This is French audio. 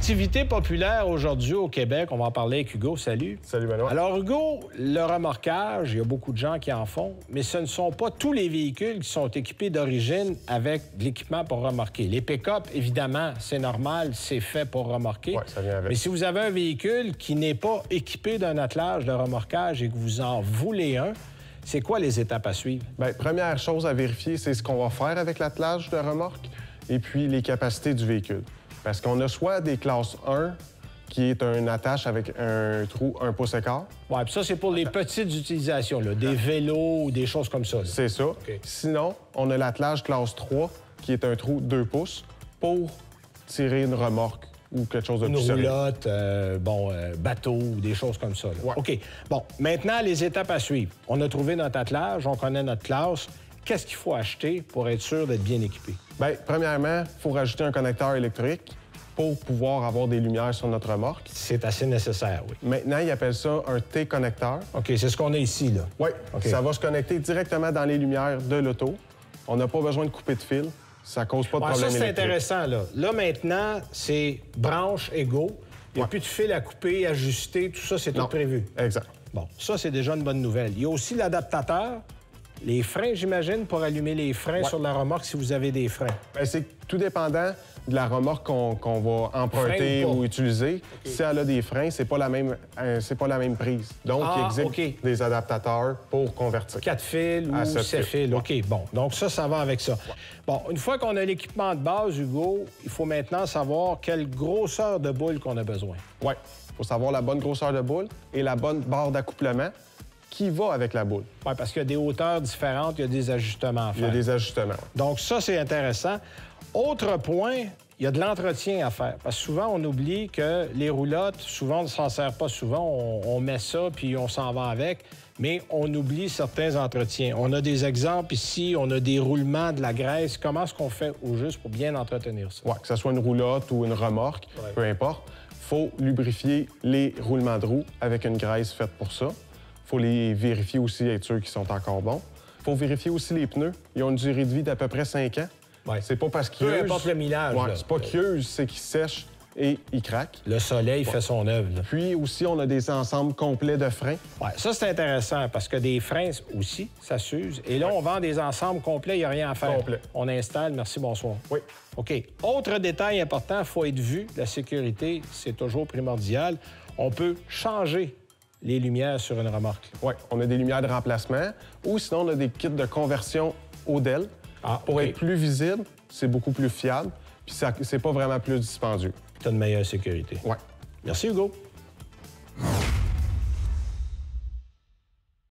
Activité populaire aujourd'hui au Québec. On va en parler avec Hugo. Salut. Salut, Benoît. Alors, Hugo, le remorquage, il y a beaucoup de gens qui en font, mais ce ne sont pas tous les véhicules qui sont équipés d'origine avec de l'équipement pour remorquer. Les pick-up, évidemment, c'est normal, c'est fait pour remorquer. Oui, ça vient avec. Mais si vous avez un véhicule qui n'est pas équipé d'un attelage de remorquage et que vous en voulez un, c'est quoi les étapes à suivre? Bien, première chose à vérifier, c'est ce qu'on va faire avec l'attelage de remorque et puis les capacités du véhicule. Parce qu'on a soit des classes 1, qui est un attache avec un trou 1 pouce écart. Oui, puis ça, c'est pour les petites utilisations, là, des vélos ou des choses comme ça. C'est ça. Okay. Sinon, on a l'attelage classe 3, qui est un trou 2 pouces, pour tirer une remorque ou quelque chose de plus sérieux. Une roulotte, bateau, des choses comme ça. Là. Ouais. OK. Bon, maintenant, les étapes à suivre. On a trouvé notre attelage, on connaît notre classe. Qu'est-ce qu'il faut acheter pour être sûr d'être bien équipé? Bien, premièrement, il faut rajouter un connecteur électrique pour pouvoir avoir des lumières sur notre remorque. C'est assez nécessaire, oui. Maintenant, ils appellent ça un T-connecteur. OK, c'est ce qu'on a ici, là. Oui, okay. Ça va se connecter directement dans les lumières de l'auto. On n'a pas besoin de couper de fil. Ça cause pas de problème électrique. Ça, c'est électrique. intéressant, là. Là, maintenant, c'est branche égaux. Il n'y a plus de fil à couper, ajuster, tout ça, c'est tout prévu. Exact. Bon, ça, c'est déjà une bonne nouvelle. Il y a aussi l'adaptateur. Les freins, j'imagine, pour allumer les freins sur la remorque si vous avez des freins. Bien, c'est tout dépendant de la remorque qu'on va emprunter ou utiliser. Okay. Si elle a des freins, c'est pas la même prise. Donc, il existe des adaptateurs pour convertir. 4 fils ou 7 fils. OK, bon. Donc, ça va avec ça. Bon, une fois qu'on a l'équipement de base, Hugo, il faut maintenant savoir quelle grosseur de boule qu'on a besoin. Oui, il faut savoir la bonne grosseur de boule et la bonne barre d'accouplement qui va avec la boule. Oui, parce qu'il y a des hauteurs différentes, il y a des ajustements à faire. Il y a des ajustements. Donc, ça, c'est intéressant. Autre point, il y a de l'entretien à faire. Parce que souvent, on oublie que les roulottes, souvent, on ne s'en sert pas souvent. On met ça, puis on s'en va avec. Mais on oublie certains entretiens. On a des exemples ici, on a des roulements, de la graisse. Comment est-ce qu'on fait au juste pour bien entretenir ça? Oui, que ce soit une roulotte ou une remorque, peu importe. Il faut lubrifier les roulements de roues avec une graisse faite pour ça. Il faut les vérifier aussi, être sûr qu'ils sont encore bons. Il faut vérifier aussi les pneus. Ils ont une durée de vie d'à peu près 5 ans. Ouais. C'est pas parce qu'ils usent... Peu importe le millage. Ouais, c'est pas qu'ils usent, c'est qu'ils sèchent et ils craquent. Le soleil fait son œuvre. Là. Puis aussi, on a des ensembles complets de freins. Oui, ça, c'est intéressant parce que des freins aussi, ça s'use. Et là, on vend des ensembles complets, il n'y a rien à faire. Complet. On installe, merci, bonsoir. Oui. OK. Autre détail important, il faut être vu. La sécurité, c'est toujours primordial. On peut changer les lumières sur une remorque. Oui, on a des lumières de remplacement ou sinon, on a des kits de conversion ODEL pour être plus visible, c'est beaucoup plus fiable, puis c'est pas vraiment plus dispendieux. Tu as une meilleure sécurité. Oui. Merci, Hugo.